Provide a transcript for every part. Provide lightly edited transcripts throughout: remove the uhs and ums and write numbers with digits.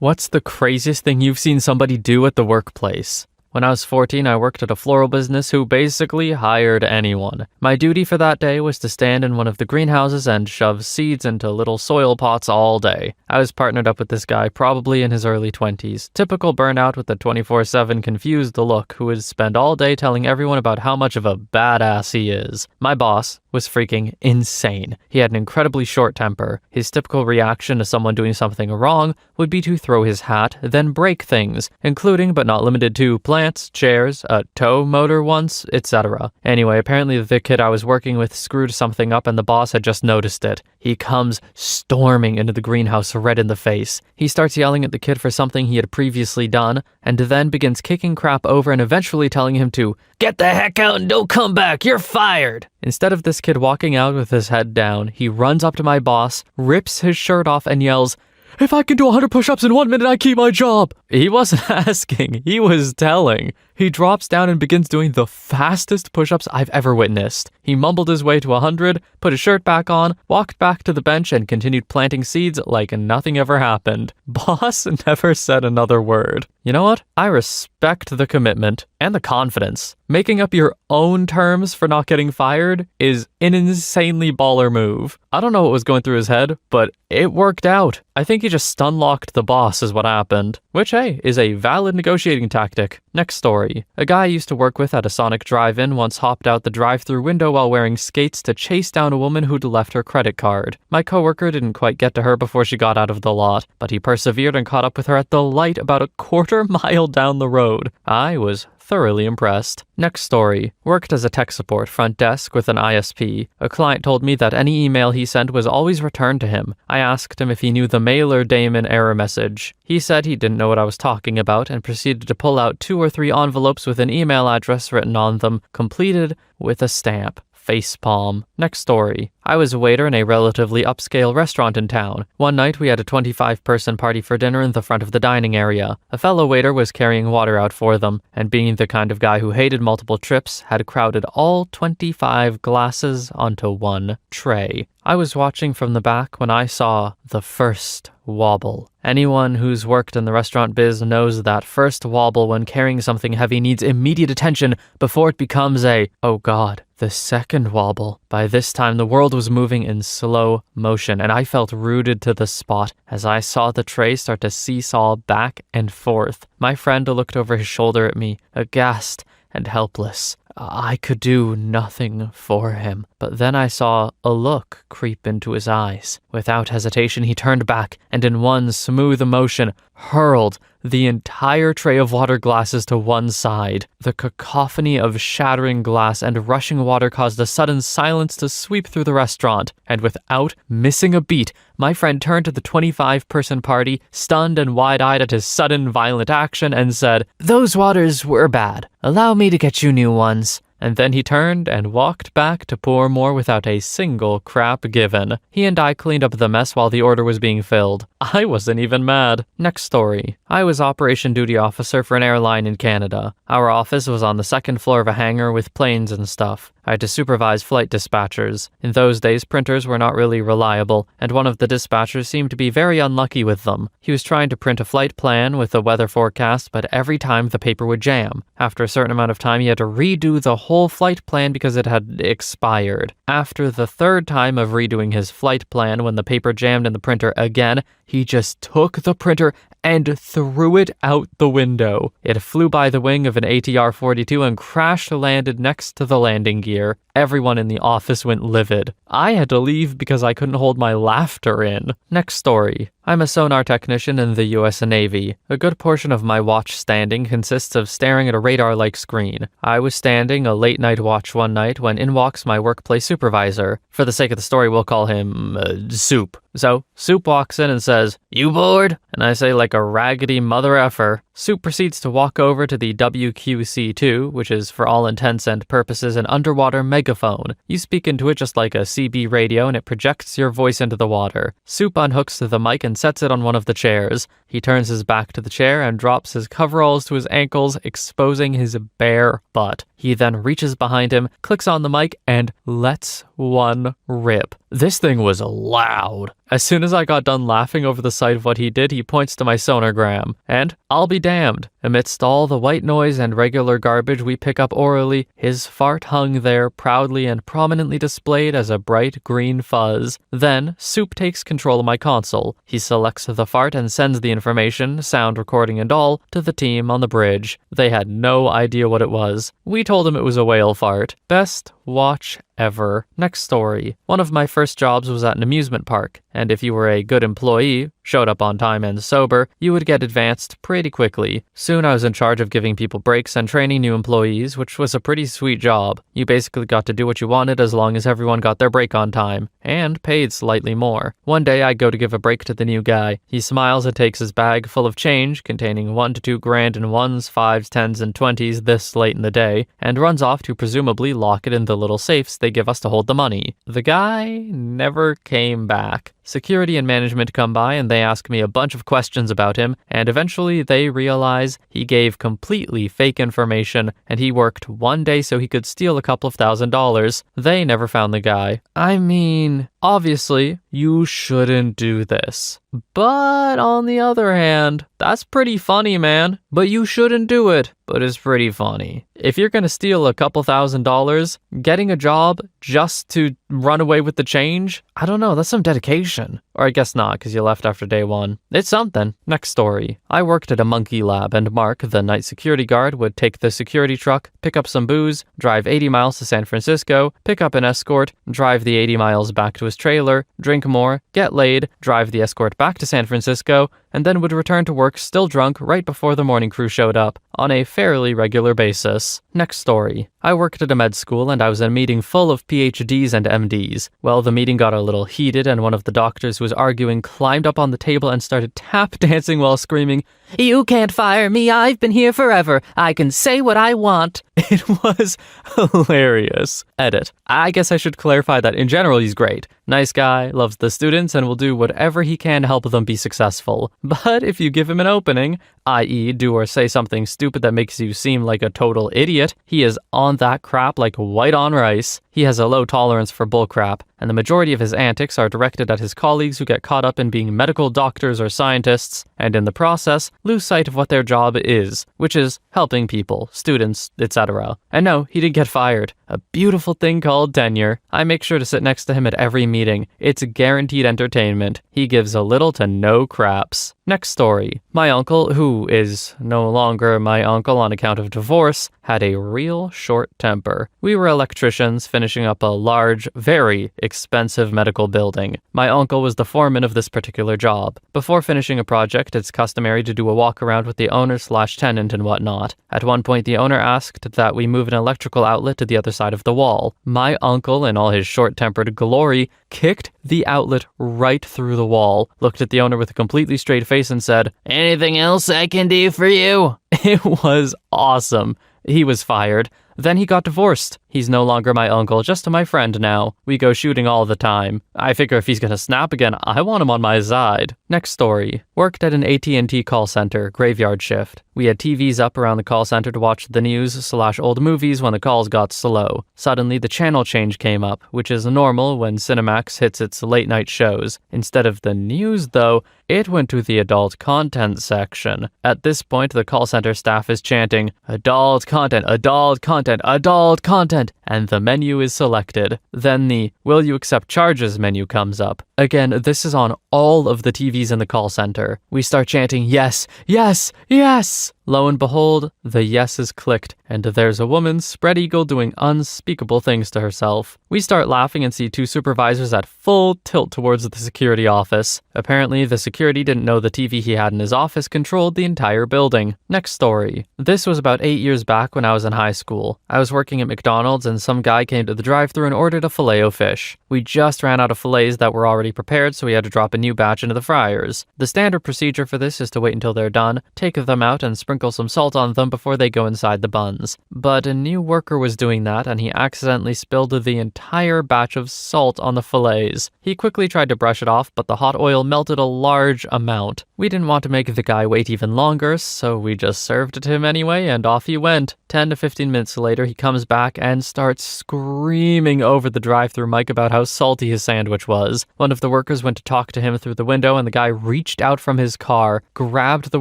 What's the craziest thing you've seen somebody do at the workplace? When I was 14, I worked at a floral business who basically hired anyone. My duty for that day was to stand in one of the greenhouses and shove seeds into little soil pots all day. I was partnered up with this guy, probably in his early 20s. Typical burnout with a 24/7 confused look who would spend all day telling everyone about how much of a badass he is. My boss was freaking insane. He had an incredibly short temper. His typical reaction to someone doing something wrong would be to throw his hat, then break things, including but not limited to plants, chairs, a tow motor once, etc. Anyway, apparently the kid I was working with screwed something up and the boss had just noticed it. He comes storming into the greenhouse red in the face. He starts yelling at the kid for something he had previously done, and then begins kicking crap over and eventually telling him to "Get the heck out and don't come back, you're fired!" Instead of this kid walking out with his head down, he runs up to my boss, rips his shirt off and yells, "If I can do 100 push-ups in 1 minute, I keep my job." He wasn't asking, he was telling. He drops down and begins doing the fastest push-ups I've ever witnessed. He mumbled his way to 100, put his shirt back on, walked back to the bench, and continued planting seeds like nothing ever happened. Boss never said another word. You know what? I respect the commitment and the confidence. Making up your own terms for not getting fired is an insanely baller move. I don't know what was going through his head, but it worked out. I think he just stun-locked the boss is what happened. Which, hey, is a valid negotiating tactic. Next story. A guy I used to work with at a Sonic drive-in once hopped out the drive-thru window while wearing skates to chase down a woman who'd left her credit card. My coworker didn't quite get to her before she got out of the lot, but he persevered and caught up with her at the light about a quarter-mile down the road. I was thoroughly impressed. Next story. Worked as a tech support front desk with an ISP. A client told me that any email he sent was always returned to him. I asked him if he knew the mailer daemon error message. He said he didn't know what I was talking about and proceeded to pull out 2 or 3 envelopes with an email address written on them, completed with a stamp. Facepalm. Next story. I was a waiter in a relatively upscale restaurant in town. One night we had a 25-person party for dinner in the front of the dining area. A fellow waiter was carrying water out for them, and being the kind of guy who hated multiple trips, had crowded all 25 glasses onto one tray. I was watching from the back when I saw the first wobble. Anyone who's worked in the restaurant biz knows that first wobble when carrying something heavy needs immediate attention before it becomes a, oh god, the second wobble. By this time, the world was moving in slow motion, and I felt rooted to the spot as I saw the tray start to seesaw back and forth. My friend looked over his shoulder at me, aghast and helpless. I could do nothing for him, but then I saw a look creep into his eyes. Without hesitation, he turned back and in one smooth motion hurled the entire tray of water glasses to one side. The cacophony of shattering glass and rushing water caused a sudden silence to sweep through the restaurant, and without missing a beat, my friend turned to the 25-person party, stunned and wide-eyed at his sudden violent action, and said, "Those waters were bad. Allow me to get you new ones." And then he turned and walked back to pour more without a single crap given. He and I cleaned up the mess while the order was being filled. I wasn't even mad. Next story. I was operation duty officer for an airline in Canada. Our office was on the second floor of a hangar with planes and stuff. I had to supervise flight dispatchers. In those days, printers were not really reliable, and one of the dispatchers seemed to be very unlucky with them. He was trying to print a flight plan with a weather forecast, but every time the paper would jam. After a certain amount of time, he had to redo the whole flight plan because it had expired. After the third time of redoing his flight plan, when the paper jammed in the printer again, he just took the printer and threw it out the window. It flew by the wing of an ATR-42 and crash-landed next to the landing gear. Everyone in the office went livid. I had to leave because I couldn't hold my laughter in. Next story. I'm a sonar technician in the US Navy. A good portion of my watch standing consists of staring at a radar-like screen. I was standing a late-night watch one night when in walks my workplace supervisor. For the sake of the story, we'll call him Soup. So, Soup walks in and says, "You bored?" And I say like a raggedy mother effer. Soup proceeds to walk over to the WQC-2, which is for all intents and purposes an underwater megaphone. You speak into it just like a CB radio and it projects your voice into the water. Soup unhooks the mic and sets it on one of the chairs. He turns his back to the chair and drops his coveralls to his ankles, exposing his bare butt. He then reaches behind him, clicks on the mic, and lets one rip. This thing was loud. As soon as I got done laughing over the sight of what he did, he points to my sonogram. And I'll be damned. Amidst all the white noise and regular garbage we pick up orally, his fart hung there proudly and prominently displayed as a bright green fuzz. Then, Soup takes control of my console. He selects the fart and sends the information, sound recording and all, to the team on the bridge. They had no idea what it was. We told him it was a whale fart. Best watch ever. Next story. One of my first jobs was at an amusement park, and if you were a good employee, showed up on time and sober, you would get advanced pretty quickly. Soon I was in charge of giving people breaks and training new employees, which was a pretty sweet job. You basically got to do what you wanted as long as everyone got their break on time, and paid slightly more. One day I go to give a break to the new guy. He smiles and takes his bag full of change, containing $1 to $2 grand in 1s, 5s, 10s, and 20s this late in the day, and runs off to presumably lock it in the little safes they give us to hold the money. The guy never came back. Security and management come by and they ask me a bunch of questions about him, and eventually they realize he gave completely fake information and he worked one day so he could steal a couple of $1,000s. They never found the guy. I mean, obviously, you shouldn't do this. But on the other hand, that's pretty funny, man. But you shouldn't do it. But it's pretty funny. If you're gonna steal a couple $1,000s, getting a job just to run away with the change, I don't know, that's some dedication. Or I guess not, because you left after day one. It's something. Next story. I worked at a monkey lab, and Mark, the night security guard, would take the security truck, pick up some booze, drive 80 miles to San Francisco, pick up an escort, drive the 80 miles back to his trailer, drink more, get laid, drive the escort back to San Francisco, and then would return to work still drunk right before the morning crew showed up, on a fairly regular basis. Next story. I worked at a med school and I was in a meeting full of PhDs and MDs. Well, the meeting got a little heated and one of the doctors who was arguing climbed up on the table and started tap dancing while screaming, "You can't fire me, I've been here forever. I can say what I want." It was hilarious. Edit. I guess I should clarify that in general he's great. Nice guy, loves the students, and will do whatever he can to help them be successful. But if you give him an opening, i.e. do or say something stupid that makes you seem like a total idiot, he is on that crap like white on rice. He has a low tolerance for bullcrap, and the majority of his antics are directed at his colleagues who get caught up in being medical doctors or scientists, and in the process, lose sight of what their job is, which is helping people, students, etc. And no, he didn't get fired. A beautiful thing called tenure. I make sure to sit next to him at every meeting. It's guaranteed entertainment. He gives a little to no craps. Next story. My uncle, who is no longer my uncle on account of divorce, had a real short temper. We were electricians finishing up a large, very expensive medical building. My uncle was the foreman of this particular job. Before finishing a project, it's customary to do a walk around with the owner/tenant and whatnot. At one point, the owner asked that we move an electrical outlet to the other side of the wall. My uncle, in all his short-tempered glory, kicked the outlet right through the wall, looked at the owner with a completely straight face and said, "Anything else I can do for you?" It was awesome. He was fired. Then he got divorced. He's no longer my uncle, just my friend now. We go shooting all the time. I figure if he's gonna snap again, I want him on my side. Next story. Worked at an AT&T call center, graveyard shift. We had TVs up around the call center to watch the news/old movies when the calls got slow. Suddenly, the channel change came up, which is normal when Cinemax hits its late night shows. Instead of the news, though, it went to the adult content section. At this point, the call center staff is chanting, "Adult content, adult content, adult content," and the menu is selected. Then the "Will you accept charges" menu comes up. Again, this is on all of the TVs in the call center. We start chanting, "Yes, yes, yes!" Lo and behold, the yes is clicked, and there's a woman spread eagle doing unspeakable things to herself. We start laughing and see two supervisors at full tilt towards the security office. Apparently, the security didn't know the TV he had in his office controlled the entire building. Next story. This was about 8 years back when I was in high school. I was working at McDonald's and some guy came to the drive-thru and ordered a filet-o-fish. We just ran out of fillets that were already prepared, so we had to drop a new batch into the fryers. The standard procedure for this is to wait until they're done, take them out, and sprinkle sprinkle some salt on them before they go inside the buns. But a new worker was doing that, and he accidentally spilled the entire batch of salt on the fillets. He quickly tried to brush it off, but the hot oil melted a large amount. We didn't want to make the guy wait even longer, so we just served it to him anyway, and off he went. 10 to 15 minutes later, he comes back and starts screaming over the drive-thru mic about how salty his sandwich was. One of the workers went to talk to him through the window, and the guy reached out from his car, grabbed the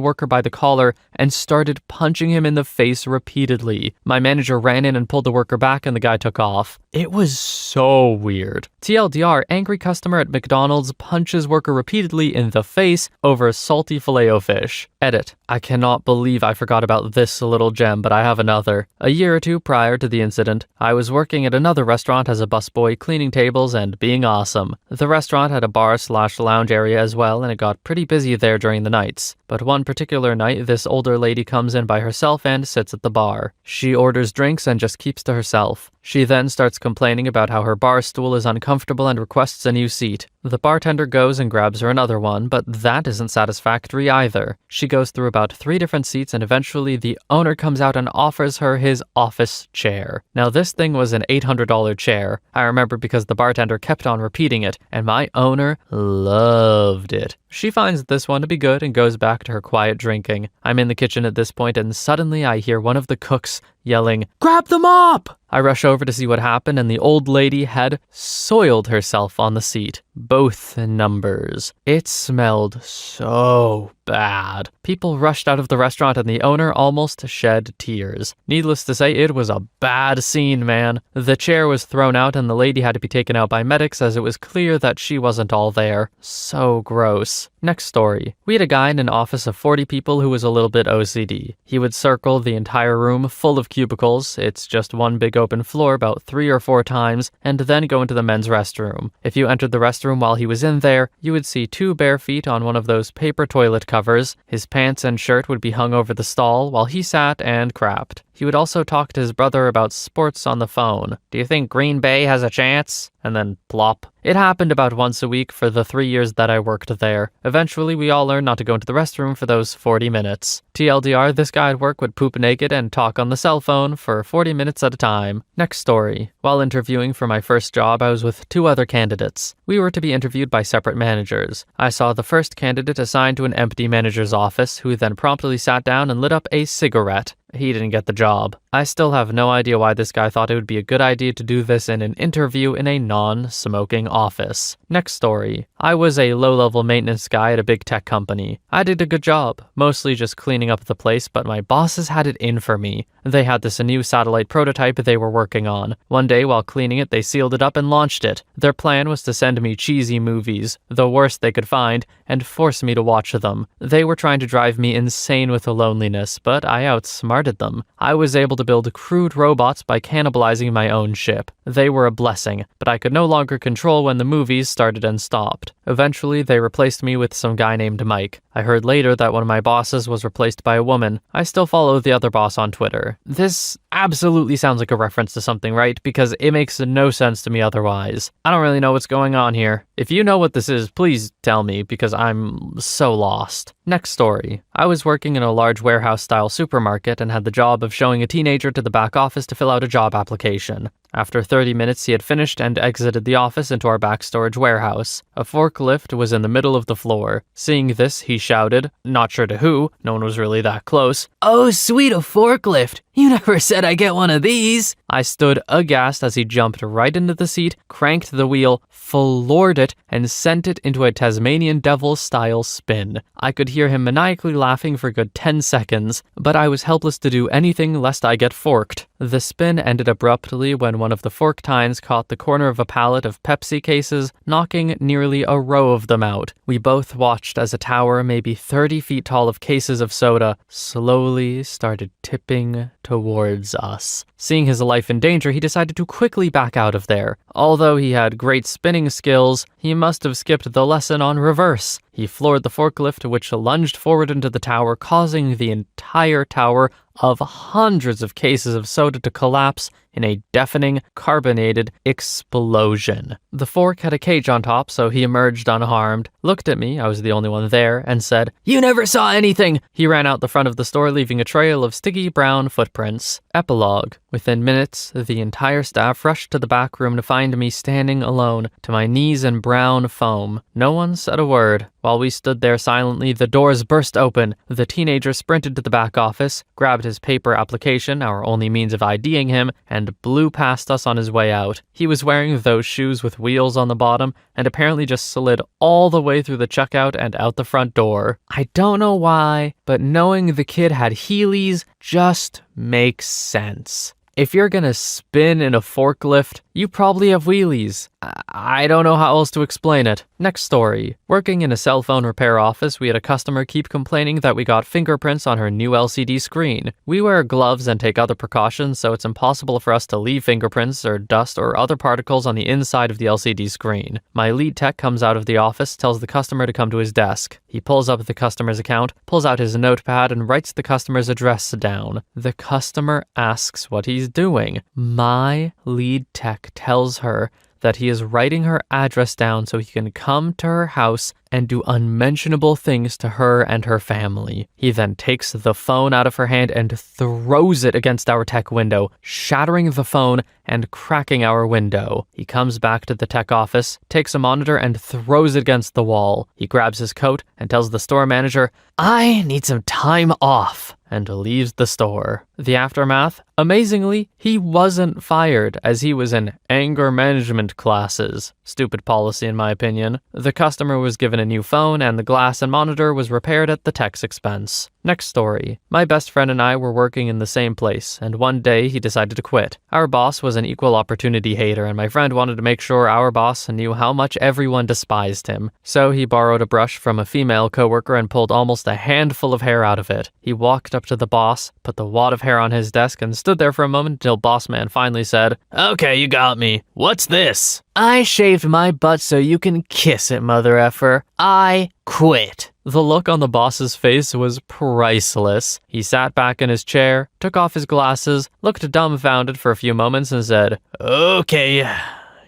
worker by the collar, and started punching him in the face repeatedly. My manager ran in and pulled the worker back, and the guy took off. It was so weird. TLDR, angry customer at McDonald's punches worker repeatedly in the face over salty Filet-O-Fish. Edit. I cannot believe I forgot about this little gem, but I have another. A year or two prior to the incident, I was working at another restaurant as a busboy, cleaning tables and being awesome. The restaurant had a bar/lounge area as well, and it got pretty busy there during the nights. But one particular night, this older lady comes in by herself and sits at the bar. She orders drinks and just keeps to herself. She then starts complaining about how her bar stool is uncomfortable and requests a new seat. The bartender goes and grabs her another one, but that isn't satisfactory either. She goes through about 3 different seats, and eventually the owner comes out and offers her his office chair. Now this thing was an $800 chair. I remember because the bartender kept on repeating it, and my owner loved it. She finds this one to be good and goes back to her quiet drinking. I'm in the kitchen at this point, and suddenly I hear one of the cooks yelling, "Grab the mop!" I rush over to see what happened, and the old lady had soiled herself on the seat. Both numbers. It smelled so bad. People rushed out of the restaurant, and the owner almost shed tears. Needless to say, it was a bad scene, man. The chair was thrown out, and the lady had to be taken out by medics as it was clear that she wasn't all there. So gross. Next story. We had a guy in an office of 40 people who was a little bit OCD. He would circle the entire room full of cubicles. It's just one big open floor about 3 or 4 times, and then go into the men's restroom. If you entered the restroom while he was in there, you would see 2 bare feet on one of those paper toilet covers. His pants and shirt would be hung over the stall while he sat and crapped. He would also talk to his brother about sports on the phone. "Do you think Green Bay has a chance?" And then plop. It happened about once a week for the 3 years that I worked there. Eventually, we all learned not to go into the restroom for those 40 minutes. TLDR, this guy at work would poop naked and talk on the cell phone for 40 minutes at a time. Next story. While interviewing for my first job, I was with 2 other candidates. We were to be interviewed by separate managers. I saw the first candidate assigned to an empty manager's office, who then promptly sat down and lit up a cigarette. He didn't get the job. I still have no idea why this guy thought it would be a good idea to do this in an interview in a non-smoking office. Next story. I was a low-level maintenance guy at a big tech company. I did a good job, mostly just cleaning up the place, but my bosses had it in for me. They had this new satellite prototype they were working on. One day while cleaning it, they sealed it up and launched it. Their plan was to send me cheesy movies, the worst they could find, and force me to watch them. They were trying to drive me insane with the loneliness, but I outsmarted them. I was able to build crude robots by cannibalizing my own ship. They were a blessing, but I could no longer control when the movies started and stopped. Eventually, they replaced me with some guy named Mike. I heard later that one of my bosses was replaced by a woman. I still follow the other boss on Twitter. This absolutely sounds like a reference to something, right? Because it makes no sense to me otherwise. I don't really know what's going on here. If you know what this is, please tell me, because I'm so lost. Next story. I was working in a large warehouse-style supermarket and had the job of showing a teenager to the back office to fill out a job application. After 30 minutes, he had finished and exited the office into our back storage warehouse. A forklift was in the middle of the floor. Seeing this, he shouted, not sure to who, no one was really that close, "Oh, sweet, a forklift! You never said I get one of these!" I stood aghast as he jumped right into the seat, cranked the wheel, floored it, and sent it into a Tasmanian devil-style spin. I could hear him maniacally laughing for a good 10 seconds, but I was helpless to do anything lest I get forked. The spin ended abruptly when one of the fork tines caught the corner of a pallet of Pepsi cases, knocking nearly a row of them out. We both watched as a tower, maybe 30 feet tall of cases of soda, slowly started tipping towards us. Seeing his life in danger, he decided to quickly back out of there. Although he had great spinning skills, he must have skipped the lesson on reverse. He floored the forklift, which lunged forward into the tower, causing the entire tower of hundreds of cases of soda to collapse in a deafening, carbonated explosion. The fork had a cage on top, so he emerged unharmed, looked at me, I was the only one there, and said, "You never saw anything!" He ran out the front of the store, leaving a trail of sticky brown footprints. Epilogue. Within minutes, the entire staff rushed to the back room to find me standing alone, to my knees in brown foam. No one said a word. While we stood there silently, the doors burst open. The teenager sprinted to the back office, grabbed his paper application, our only means of IDing him, and blew past us on his way out. He was wearing those shoes with wheels on the bottom, and apparently just slid all the way through the checkout and out the front door. I don't know why, but knowing the kid had Heelys just makes sense. If you're gonna spin in a forklift, you probably have wheelies. I don't know how else to explain it. Next story. Working in a cell phone repair office, we had a customer keep complaining that we got fingerprints on her new LCD screen. We wear gloves and take other precautions, so it's impossible for us to leave fingerprints or dust or other particles on the inside of the LCD screen. My lead tech comes out of the office, tells the customer to come to his desk. He pulls up the customer's account, pulls out his notepad, and writes the customer's address down. The customer asks what he's doing. My lead tech tells her that he is writing her address down so he can come to her house and do unmentionable things to her and her family. He then takes the phone out of her hand and throws it against our tech window, shattering the phone and cracking our window. He comes back to the tech office, takes a monitor and throws it against the wall. He grabs his coat and tells the store manager, "I need some time off," and leaves the store. The aftermath? Amazingly, he wasn't fired, as he was in anger management classes. Stupid policy in my opinion. The customer was given a new phone and the glass and monitor was repaired at the tech's expense. Next story. My best friend and I were working in the same place, and one day he decided to quit. Our boss was an equal opportunity hater, and my friend wanted to make sure our boss knew how much everyone despised him. So he borrowed a brush from a female coworker and pulled almost a handful of hair out of it. He walked up to the boss, put the wad of hair on his desk, and stood there for a moment until boss man finally said, "Okay, you got me. What's this?" "I shaved my butt so you can kiss it, mother effer. I quit." The look on the boss's face was priceless. He sat back in his chair, took off his glasses, looked dumbfounded for a few moments and said, "Okay,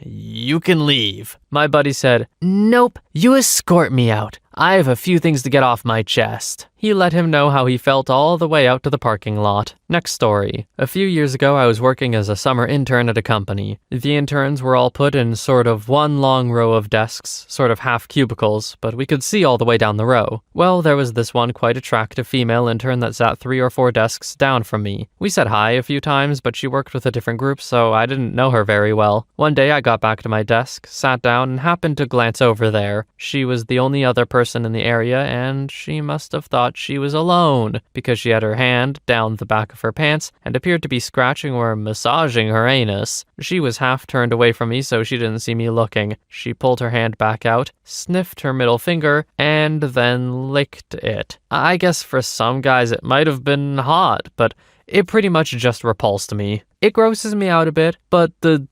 you can leave." My buddy said, "Nope, you escort me out. I have a few things to get off my chest." He let him know how he felt all the way out to the parking lot. Next story. A few years ago, I was working as a summer intern at a company. The interns were all put in sort of one long row of desks, sort of half cubicles, but we could see all the way down the row. Well, there was this one quite attractive female intern that sat 3 or 4 desks down from me. We said hi a few times, but she worked with a different group, so I didn't know her very well. One day, I got back to my desk, sat down, and happened to glance over there. She was the only other person in the area, and she must have thought she was alone, because she had her hand down the back of her pants and appeared to be scratching or massaging her anus. She was half turned away from me, so she didn't see me looking. She pulled her hand back out, sniffed her middle finger, and then licked it. I guess for some guys it might have been hot, but it pretty much just repulsed me. It grosses me out a bit, but the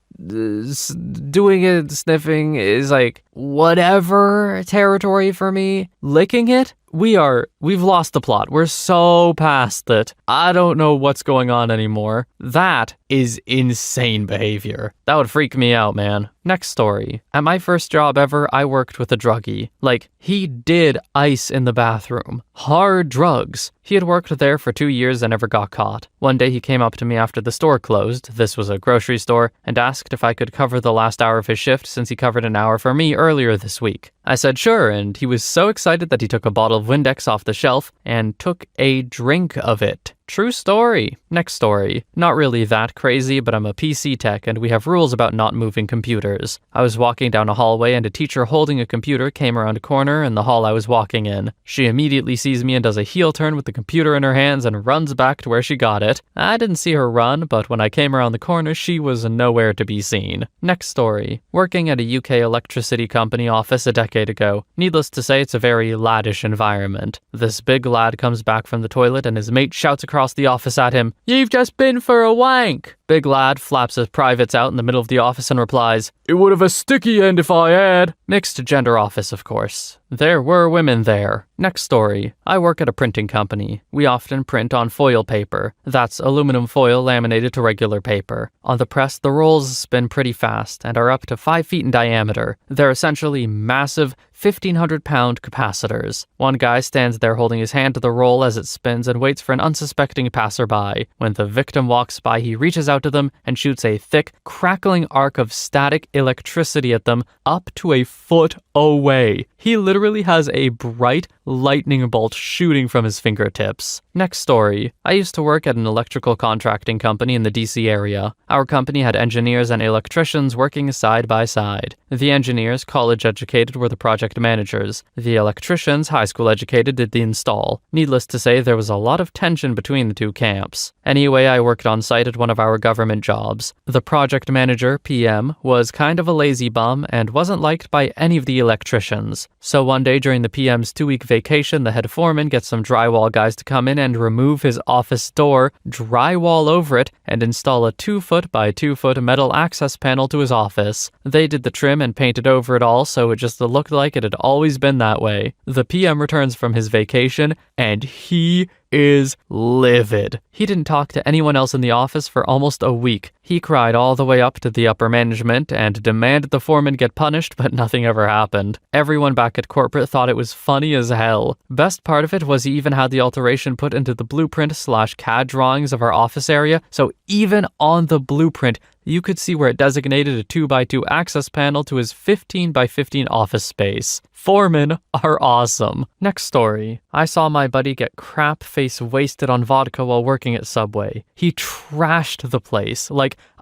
doing it, sniffing is like whatever territory for me. Licking it? We've lost the plot. We're so past it. I don't know what's going on anymore. That is insane behavior. That would freak me out, man. Next story. At my first job ever, I worked with a druggie. Like, he did ice in the bathroom. Hard drugs. He had worked there for 2 years and never got caught. One day he came up to me after the store closed, this was a grocery store, and asked if I could cover the last hour of his shift since he covered an hour for me earlier this week. I said sure, and he was so excited that he took a bottle of Windex off the shelf and took a drink of it. True story. Next story. Not really that crazy, but I'm a PC tech and we have rules about not moving computers. I was walking down a hallway and a teacher holding a computer came around a corner in the hall I was walking in. She immediately sees me and does a heel turn with the computer in her hands and runs back to where she got it. I didn't see her run, but when I came around the corner, she was nowhere to be seen. Next story. Working at a UK electricity company office a decade ago. Needless to say, it's a very laddish environment. This big lad comes back from the toilet and his mate shouts across across the office at him. "You've just been for a wank." Big lad flaps his privates out in the middle of the office and replies, "It would have a sticky end if I had." Mixed gender office, of course. There were women there. Next story. I work at a printing company. We often print on foil paper. That's aluminum foil laminated to regular paper. On the press, the rolls spin pretty fast and are up to 5 feet in diameter. They're essentially massive 1,500-pound capacitors. One guy stands there holding his hand to the roll as it spins and waits for an unsuspecting passerby. When the victim walks by, he reaches out to them and shoots a thick, crackling arc of static electricity at them up to a foot away. He literally has a bright lightning bolt shooting from his fingertips. Next story. I used to work at an electrical contracting company in the DC area. Our company had engineers and electricians working side by side. The engineers, college educated, were the project managers. The electricians, high school educated, did the install. Needless to say, there was a lot of tension between the two camps. Anyway, I worked on site at one of our government jobs. The project manager, PM, was kind of a lazy bum and wasn't liked by any of the electricians. So one day during the PM's 2-week vacation, the head foreman gets some drywall guys to come in and remove his office door, drywall over it, and install a 2-foot by 2-foot metal access panel to his office. They did the trim and painted over it all, so it just looked like it had always been that way. The PM returns from his vacation, and he is livid. He didn't talk to anyone else in the office for almost a week. He cried all the way up to the upper management and demanded the foreman get punished, but nothing ever happened. Everyone back at corporate thought it was funny as hell. Best part of it was he even had the alteration put into the blueprint/CAD drawings of our office area, so even on the blueprint, you could see where it designated a 2x2 access panel to his 15x15 office space. Foremen are awesome. Next story. I saw my buddy get crap face wasted on vodka while working at Subway. He trashed the place.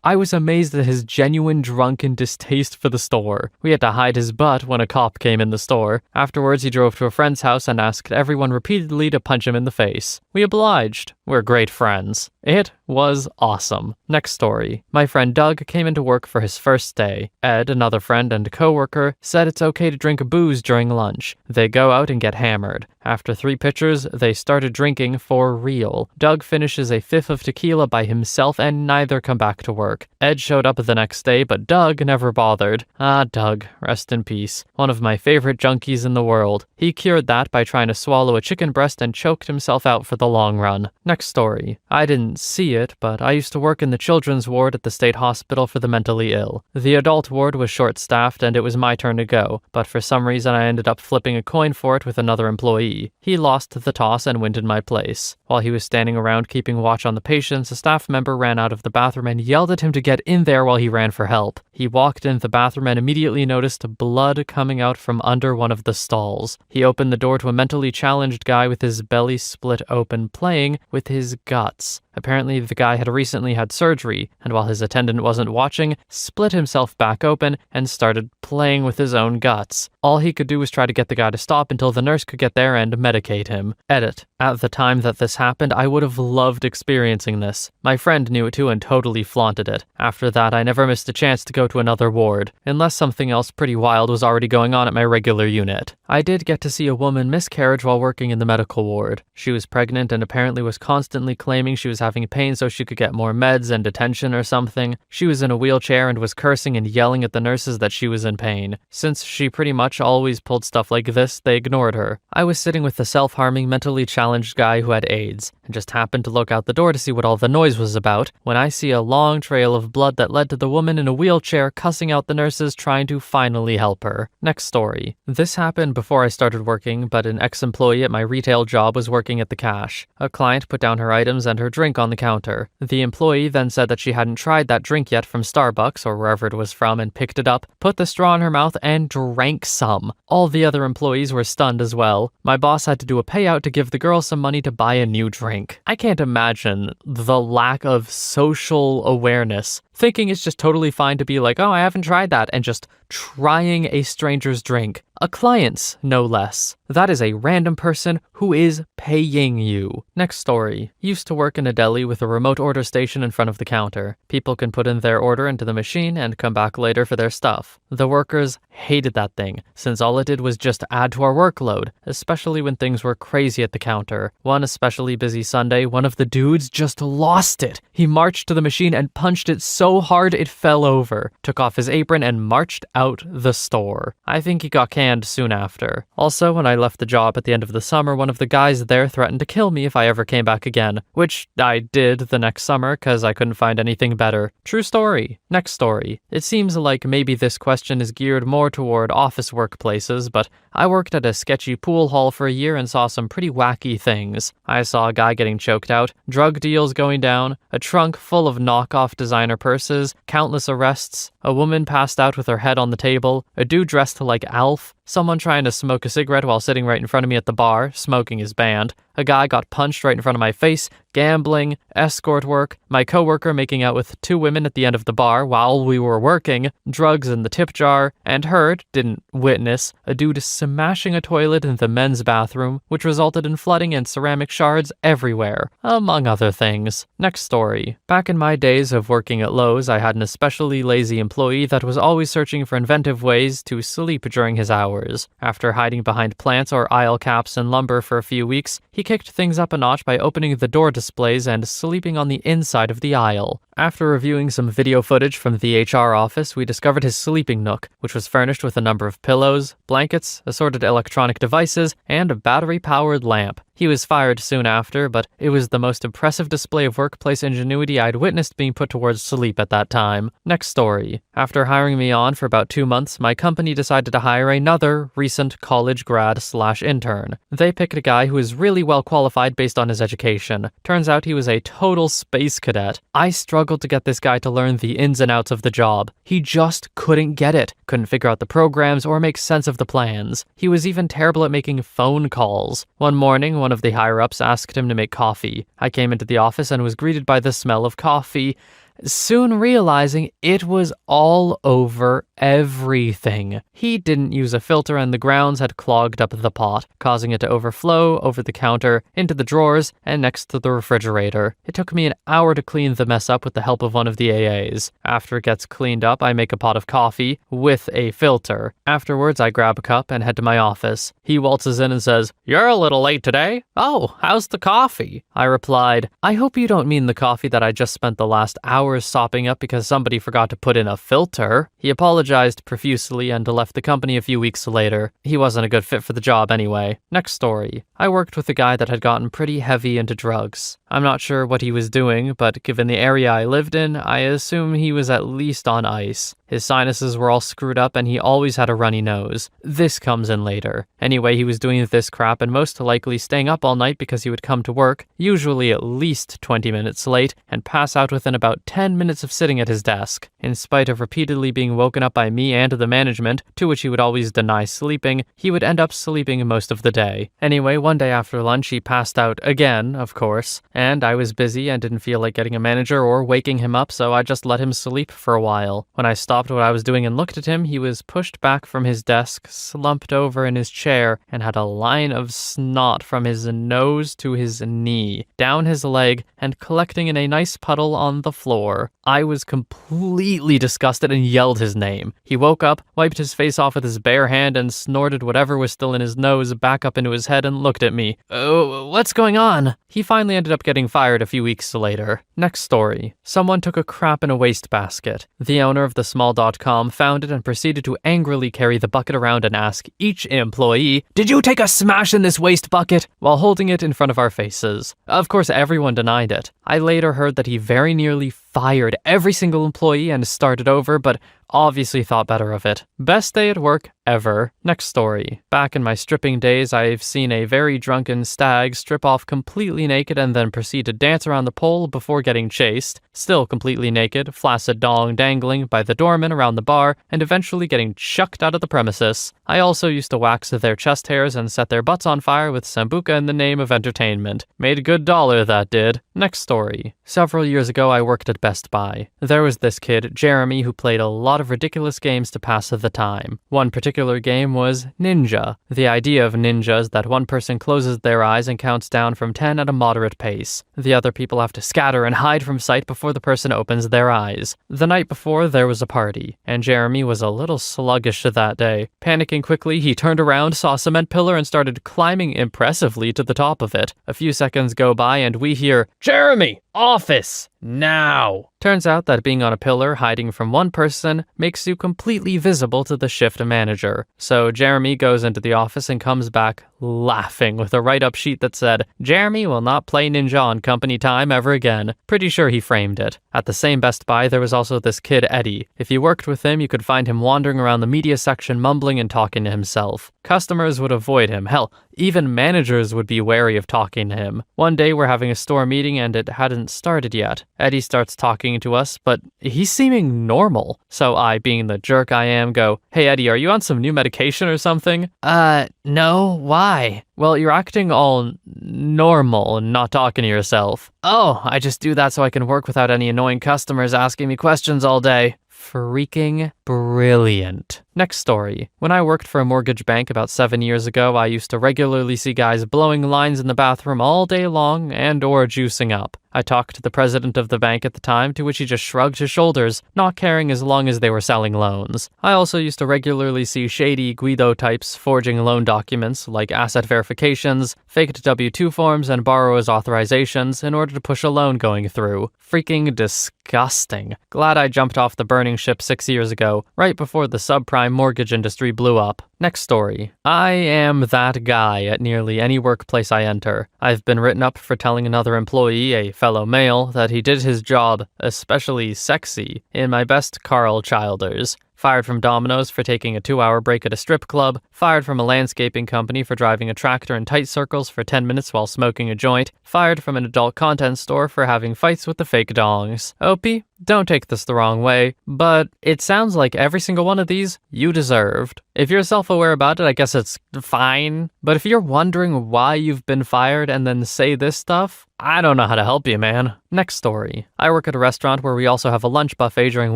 I was amazed at his genuine drunken distaste for the store. We had to hide his butt when a cop came in the store. Afterwards, he drove to a friend's house and asked everyone repeatedly to punch him in the face. We obliged. We're great friends. It was awesome. Next story. My friend Doug came into work for his first day. Ed, another friend and coworker, said it's okay to drink booze during lunch. They go out and get hammered. After 3 pitchers, they started drinking for real. Doug finishes a 5th of tequila by himself and neither come back to work. Ed showed up the next day, but Doug never bothered. Doug, rest in peace. One of my favorite junkies in the world. He cured that by trying to swallow a chicken breast and choked himself out for the long run. Next story. I didn't see it, but I used to work in the children's ward at the state hospital for the mentally ill. The adult ward was short-staffed and it was my turn to go, but for some reason I ended up flipping a coin for it with another employee. He lost the toss and went in my place. While he was standing around keeping watch on the patients, a staff member ran out of the bathroom and yelled at him to get in there while he ran for help. He walked into the bathroom and immediately noticed blood coming out from under one of the stalls. He opened the door to a mentally challenged guy with his belly split open playing with his guts. Apparently, the guy had recently had surgery, and while his attendant wasn't watching, split himself back open and started playing with his own guts. All he could do was try to get the guy to stop until the nurse could get there and medicate him. Edit. At the time that this happened, I would have loved experiencing this. My friend knew it too and totally flaunted it. After that, I never missed a chance to go to another ward, unless something else pretty wild was already going on at my regular unit. I did get to see a woman miscarriage while working in the medical ward. She was pregnant and apparently was constantly claiming she was having pain so she could get more meds and attention or something. She was in a wheelchair and was cursing and yelling at the nurses that she was in pain. Since she pretty much always pulled stuff like this, they ignored her. I was sitting with the self-harming, mentally challenged guy who had AIDS, and just happened to look out the door to see what all the noise was about, when I see a long trail of blood that led to the woman in a wheelchair cussing out the nurses trying to finally help her. Next story. This happened before I started working, but an ex-employee at my retail job was working at the cash. A client put down her items and her drink on the counter. The employee then said that she hadn't tried that drink yet from Starbucks or wherever it was from and picked it up, put the straw in her mouth, and drank some. All the other employees were stunned as well. My boss had to do a payout to give the girl some money to buy a new drink. I can't imagine the lack of social awareness thinking it's just totally fine to be like, oh, I haven't tried that, and just trying a stranger's drink. A client's, no less. That is a random person who is paying you. Next story. Used to work in a deli with a remote order station in front of the counter. People can put in their order into the machine and come back later for their stuff. The workers hated that thing, since all it did was just add to our workload, especially when things were crazy at the counter. One especially busy Sunday, one of the dudes just lost it. He marched to the machine and punched it so hard it fell over, took off his apron and marched out the store. I think he got canned soon after. Also, when I left the job at the end of the summer, one of the guys there threatened to kill me if I ever came back again, which I did the next summer because I couldn't find anything better. True story. Next story. It seems like maybe this question is geared more toward office workplaces, but I worked at a sketchy pool hall for a year and saw some pretty wacky things. I saw a guy getting choked out, drug deals going down, a trunk full of knockoff designer purses, countless arrests, a woman passed out with her head on the table, a dude dressed like Alf, someone trying to smoke a cigarette while sitting right in front of me at the bar, smoking is banned, a guy got punched right in front of my face, gambling, escort work, my coworker making out with 2 women at the end of the bar while we were working, drugs in the tip jar, and heard, didn't witness, a dude smashing a toilet in the men's bathroom, which resulted in flooding and ceramic shards everywhere, among other things. Next story. Back in my days of working at Lowe's, I had an especially lazy employee that was always searching for inventive ways to sleep during his hours. After hiding behind plants or aisle caps and lumber for a few weeks, he kicked things up a notch by opening the door displays and sleeping on the inside of the aisle. After reviewing some video footage from the HR office, we discovered his sleeping nook, which was furnished with a number of pillows, blankets, assorted electronic devices, and a battery-powered lamp. He was fired soon after, but it was the most impressive display of workplace ingenuity I'd witnessed being put towards sleep at that time. Next story. After hiring me on for about 2 months, my company decided to hire another recent college grad/intern. They picked a guy who was really well qualified based on his education. Turns out he was a total space cadet. I struggled to get this guy to learn the ins and outs of the job. He just couldn't get it, couldn't figure out the programs or make sense of the plans. He was even terrible at making phone calls. One morning, one of the higher-ups asked him to make coffee. I came into the office and was greeted by the smell of coffee, soon realizing it was all over everything. He didn't use a filter and the grounds had clogged up the pot, causing it to overflow over the counter, into the drawers, and next to the refrigerator. It took me an hour to clean the mess up with the help of one of the AAs. After it gets cleaned up, I make a pot of coffee with a filter. Afterwards, I grab a cup and head to my office. He waltzes in and says, "You're a little late today. Oh, how's the coffee?" I replied, "I hope you don't mean the coffee that I just spent the last hour sopping up because somebody forgot to put in a filter." He apologized profusely and left the company a few weeks later. He wasn't a good fit for the job anyway. Next story. I worked with a guy that had gotten pretty heavy into drugs. I'm not sure what he was doing, but given the area I lived in, I assume he was at least on ice. His sinuses were all screwed up and he always had a runny nose. This comes in later. Anyway, he was doing this crap and most likely staying up all night because he would come to work, usually at least 20 minutes late, and pass out within about 10 minutes of sitting at his desk. In spite of repeatedly being woken up by me and the management, to which he would always deny sleeping, he would end up sleeping most of the day. Anyway, one day after lunch, he passed out again, of course, and I was busy and didn't feel like getting a manager or waking him up, so I just let him sleep for a while. When I stopped what I was doing and looked at him, he was pushed back from his desk, slumped over in his chair, and had a line of snot from his nose to his knee, down his leg, and collecting in a nice puddle on the floor. I was completely disgusted and yelled his name. He woke up, wiped his face off with his bare hand, and snorted whatever was still in his nose back up into his head and looked at me. "Oh, what's going on?" He finally ended up getting fired a few weeks later. Next story. Someone took a crap in a wastebasket. The owner of the small.com found it and proceeded to angrily carry the bucket around and ask each employee, "Did you take a smash in this waste bucket?" while holding it in front of our faces. Of course, everyone denied it. I later heard that he very nearly fired every single employee and started over, but obviously thought better of it. Best day at work ever. Next story. Back in my stripping days, I've seen a very drunken stag strip off completely naked and then proceed to dance around the pole before getting chased, still completely naked, flaccid dong dangling by the doorman around the bar, and eventually getting chucked out of the premises. I also used to wax their chest hairs and set their butts on fire with sambuca in the name of entertainment. Made a good dollar, that did. Next story. Several years ago, I worked at at Best Buy. There was this kid, Jeremy, who played a lot of ridiculous games to pass the time. One particular game was Ninja. The idea of Ninja is that one person closes their eyes and counts down from 10 at a moderate pace. The other people have to scatter and hide from sight before the person opens their eyes. The night before, there was a party, and Jeremy was a little sluggish that day. Panicking quickly, he turned around, saw a cement pillar, and started climbing impressively to the top of it. A few seconds go by and we hear, "Jeremy! Office! Now!" Turns out that being on a pillar hiding from one person makes you completely visible to the shift manager. So Jeremy goes into the office and comes back laughing with a write-up sheet that said, "Jeremy will not play Ninja on company time ever again." Pretty sure he framed it. At the same Best Buy, there was also this kid Eddie. If you worked with him, you could find him wandering around the media section mumbling and talking to himself. Customers would avoid him. Hell, even managers would be wary of talking to him. One day we're having a store meeting and it hadn't started yet. Eddie starts talking to us, but he's seeming normal. So I, being the jerk I am, go, "Hey Eddie, are you on some new medication or something?" No, why?" "Well, you're acting all normal and not talking to yourself." "Oh, I just do that so I can work without any annoying customers asking me questions all day." Freaking brilliant. Next story. When I worked for a mortgage bank about 7 years ago, I used to regularly see guys blowing lines in the bathroom all day long and or juicing up. I talked to the president of the bank at the time, to which he just shrugged his shoulders, not caring as long as they were selling loans. I also used to regularly see shady Guido types forging loan documents like asset verifications, faked W-2 forms, and borrower's authorizations in order to push a loan going through. Freaking disgusting. Glad I jumped off the burning ship 6 years ago, right before the subprime mortgage industry blew up. Next story. I am that guy at nearly any workplace I enter. I've been written up for telling another employee, a fellow male, that he did his job especially sexy in my best Carl Childers. Fired from Domino's for taking a 2-hour break at a strip club. Fired from a landscaping company for driving a tractor in tight circles for 10 minutes while smoking a joint. Fired from an adult content store for having fights with the fake dongs. OP, don't take this the wrong way, but it sounds like every single one of these you deserved. If you're self-aware about it, I guess it's fine. But if you're wondering why you've been fired and then say this stuff, I don't know how to help you, man. Next story. I work at a restaurant where we also have a lunch buffet during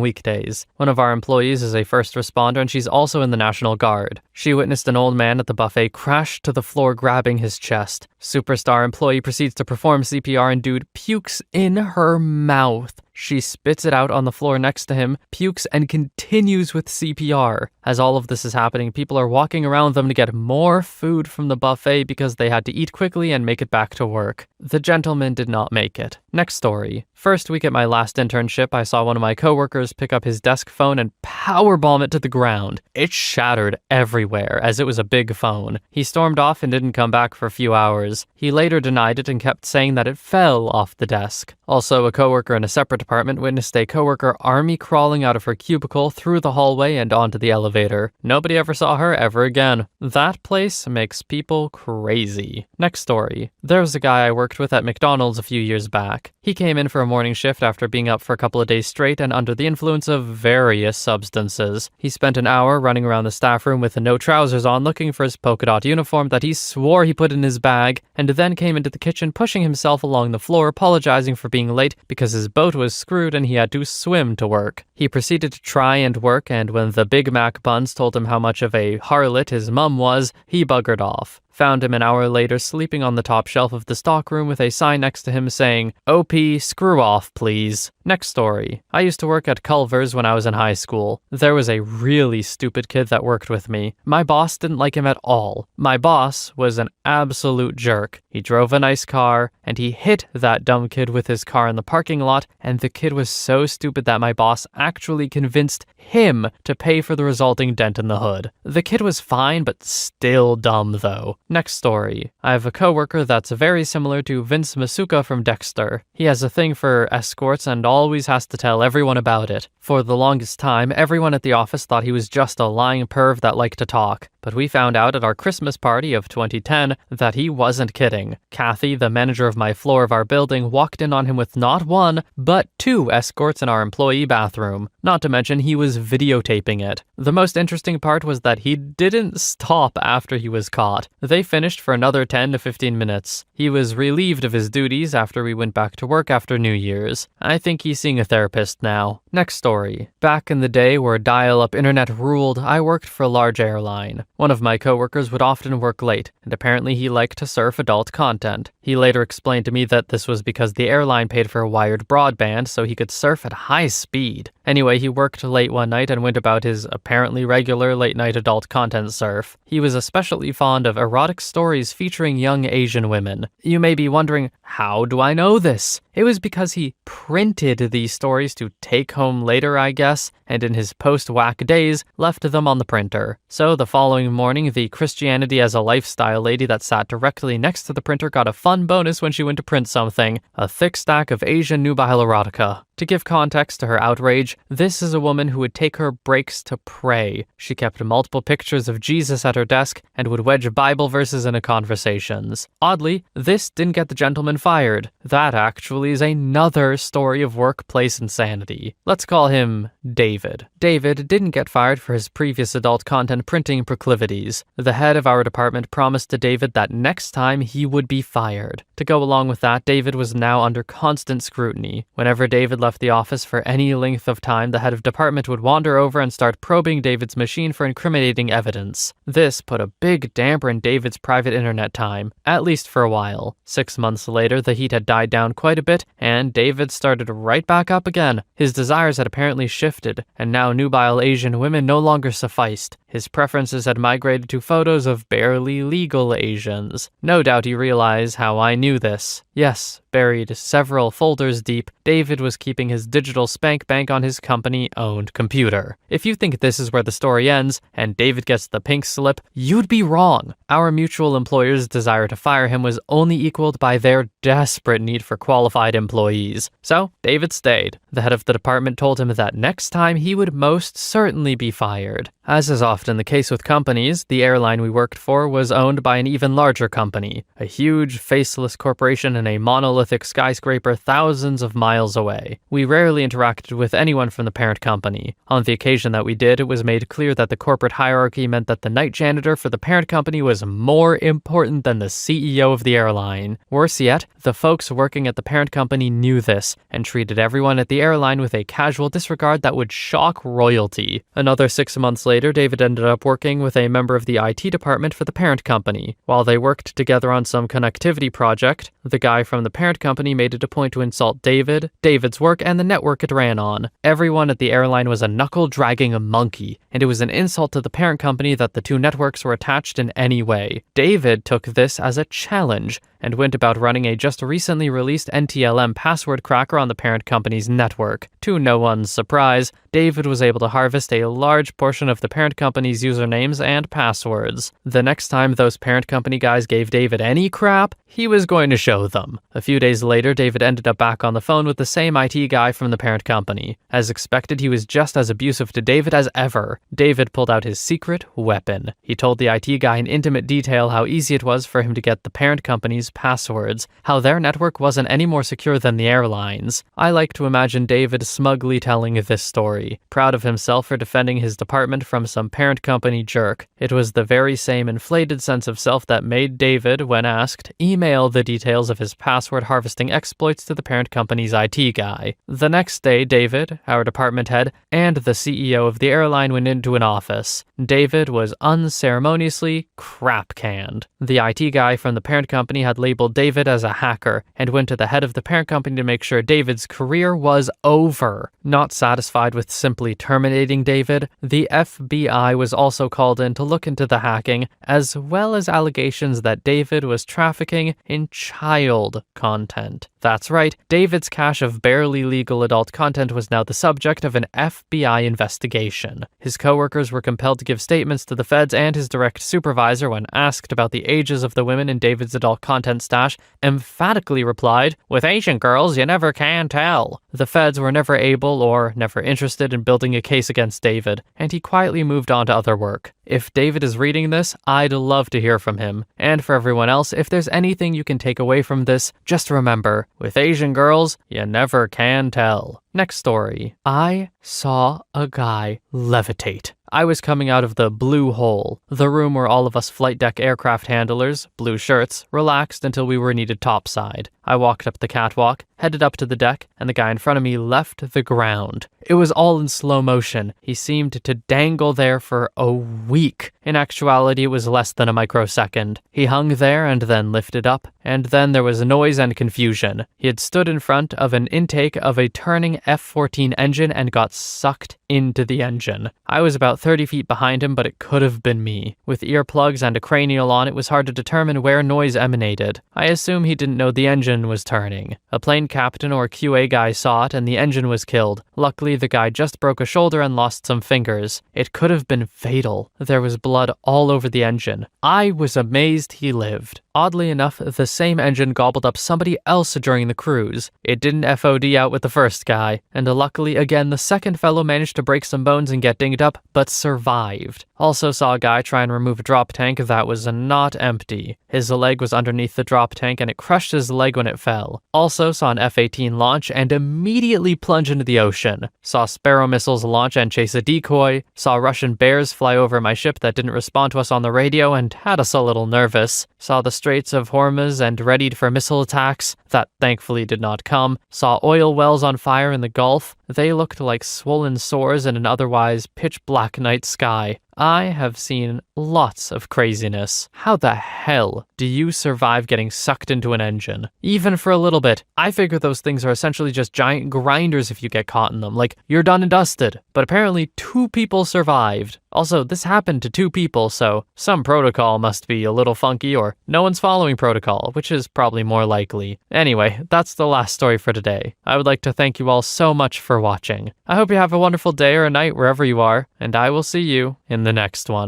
weekdays. One of our employees is a first responder and she's also in the National Guard. She witnessed an old man at the buffet crash to the floor grabbing his chest. Superstar employee proceeds to perform CPR and dude pukes in her mouth. She spits it out on the floor next to him, pukes, and continues with CPR. As all of this is happening, people are walking around them to get more food from the buffet because they had to eat quickly and make it back to work. The gentleman did not make it. Next story. First week at my last internship, I saw one of my coworkers pick up his desk phone and powerbomb it to the ground. It shattered everywhere, as it was a big phone. He stormed off and didn't come back for a few hours. He later denied it and kept saying that it fell off the desk. Also, a coworker in a separate department witnessed a coworker army crawling out of her cubicle through the hallway and onto the elevator. Nobody ever saw her ever again. That place makes people crazy. Next story. There was a guy I worked with at McDonald's a few years back. He came in for a morning shift after being up for a couple of days straight and under the influence of various substances. He spent an hour running around the staff room with no trousers on looking for his polka dot uniform that he swore he put in his bag, and then came into the kitchen pushing himself along the floor, apologizing for being late because his boat was screwed and he had to swim to work. He proceeded to try and work, and when the Big Mac buns told him how much of a harlot his mum was, he buggered off. Found him an hour later sleeping on the top shelf of the stockroom with a sign next to him saying, "OP, screw off, please." Next story. I used to work at Culver's when I was in high school. There was a really stupid kid that worked with me. My boss didn't like him at all. My boss was an absolute jerk. He drove a nice car, and he hit that dumb kid with his car in the parking lot, and the kid was so stupid that my boss actually convinced him to pay for the resulting dent in the hood. The kid was fine, but still dumb though. Next story. I have a coworker that's very similar to Vince Masuka from Dexter. He has a thing for escorts and always has to tell everyone about it. For the longest time, everyone at the office thought he was just a lying perv that liked to talk. But we found out at our Christmas party of 2010 that he wasn't kidding. Kathy, the manager of my floor of our building, walked in on him with not one, but 2 escorts in our employee bathroom. restroom. Not to mention, he was videotaping it. The most interesting part was that he didn't stop after he was caught. They finished for another 10 to 15 minutes. He was relieved of his duties after we went back to work after New Year's. I think he's seeing a therapist now. Next story. Back in the day where dial-up internet ruled, I worked for a large airline. One of my coworkers would often work late, and apparently he liked to surf adult content. He later explained to me that this was because the airline paid for wired broadband so he could surf at high speed. Anyway, he worked late one night and went about his apparently regular late-night adult content surf. He was especially fond of erotic stories featuring young Asian women. You may be wondering, how do I know this? It was because he printed these stories to take home later, I guess, and in his post-whack days, left them on the printer. So the following morning, the Christianity as a lifestyle lady that sat directly next to the printer got a fun bonus when she went to print something, a thick stack of Asian nubile erotica. To give context to her outrage, this is a woman who would take her breaks to pray. She kept multiple pictures of Jesus at her desk and would wedge Bible verses into conversations. Oddly, this didn't get the gentleman fired. That actually is another story of workplace insanity. Let's call him David. David didn't get fired for his previous adult content printing proclivities. The head of our department promised to David that next time he would be fired. To go along with that, David was now under constant scrutiny. Whenever David left the office for any length of time, the head of department would wander over and start probing David's machine for incriminating evidence. This put a big damper in David's private internet time, at least for a while. 6 months later, the heat had died down quite a bit, and David started right back up again. His desires had apparently shifted, and now nubile Asian women no longer sufficed. His preferences had migrated to photos of barely legal Asians. No doubt you realize how I knew this. Yes, buried several folders deep, David was keeping his digital spank bank on his company-owned computer. If you think this is where the story ends, and David gets the pink slip, you'd be wrong. Our mutual employer's desire to fire him was only equaled by their desperate need for qualified employees. So, David stayed. The head of the department told him that next time he would most certainly be fired. As is often the case with companies, the airline we worked for was owned by an even larger company, a huge, faceless corporation in a monolithic skyscraper thousands of miles away. We rarely interacted with anyone from the parent company. On the occasion that we did, it was made clear that the corporate hierarchy meant that the night janitor for the parent company was more important than the CEO of the airline. Worse yet, the folks working at the parent company knew this, and treated everyone at the airline with a casual disregard that would shock royalty. Another 6 months later, David ended up working with a member of the IT department for the parent company. While they worked together on some connectivity project, the guy from the parent company made it a point to insult David, David's work, and the network it ran on. Everyone at the airline was a knuckle-dragging monkey, and it was an insult to the parent company that the two networks were attached in any way. David took this as a challenge, and went about running a just recently released NTLM password cracker on the parent company's network. To no one's surprise, David was able to harvest a large portion of the parent company's usernames and passwords. The next time those parent company guys gave David any crap, he was going to show them. A few days later, David ended up back on the phone with the same IT guy from the parent company. As expected, he was just as abusive to David as ever. David pulled out his secret weapon. He told the IT guy in intimate detail how easy it was for him to get the parent company's passwords, how their network wasn't any more secure than the airlines. I like to imagine David smugly telling this story, proud of himself for defending his department from some parent company jerk. It was the very same inflated sense of self that made David, when asked, email the details of his password harvesting exploits to the parent company's IT guy. The next day, David, our department head, and the CEO of the airline went into an office. David was unceremoniously crap-canned. The IT guy from the parent company had labeled David as a hacker and went to the head of the parent company to make sure David's career was over. Not satisfied with simply terminating David, the FBI was also called in to look into the hacking, as well as allegations that David was trafficking in child content. That's right, David's cache of barely legal adult content was now the subject of an FBI investigation. His coworkers were compelled to give statements to the feds and his direct supervisor when asked about the ages of the women in David's adult content content stash, emphatically replied, "With Asian girls, you never can tell." The feds were never able or never interested in building a case against David, and he quietly moved on to other work. If David is reading this, I'd love to hear from him. And for everyone else, if there's anything you can take away from this, just remember, with Asian girls, you never can tell. Next story. I saw a guy levitate. I was coming out of the blue hole, the room where all of us flight deck aircraft handlers, blue shirts, relaxed until we were needed topside. I walked up the catwalk, headed up to the deck, and the guy in front of me left the ground. It was all in slow motion. He seemed to dangle there for a week. In actuality, it was less than a microsecond. He hung there and then lifted up, and then there was noise and confusion. He had stood in front of an intake of a turning F-14 engine and got sucked into the engine. I was about 30 feet behind him, but it could have been me. With earplugs and a cranial on, it was hard to determine where noise emanated. I assume he didn't know the engine was turning. A plane captain or QA guy saw it and the engine was killed. Luckily, the guy just broke a shoulder and lost some fingers. It could have been fatal. There was blood all over the engine. I was amazed he lived. Oddly enough, the same engine gobbled up somebody else during the cruise. It didn't FOD out with the first guy, and luckily again the second fellow managed to break some bones and get dinged up, but survived. Also saw a guy try and remove a drop tank that was not empty. His leg was underneath the drop tank and it crushed his leg when it fell. Also saw an F-18 launch and immediately plunge into the ocean. Saw Sparrow missiles launch and chase a decoy. Saw Russian bears fly over my ship that didn't respond to us on the radio and had us a little nervous. Saw the Straits of Hormuz and readied for missile attacks that thankfully did not come. Saw oil wells on fire in the Gulf. They looked like swollen sores in an otherwise pitch black night sky. I have seen lots of craziness. How the hell do you survive getting sucked into an engine? Even for a little bit. I figure those things are essentially just giant grinders if you get caught in them. Like, you're done and dusted. But apparently 2 people survived. Also, this happened to 2 people, so some protocol must be a little funky or no one's following protocol, which is probably more likely. Anyway, that's the last story for today. I would like to thank you all so much for watching. I hope you have a wonderful day or a night wherever you are, and I will see you in the next one.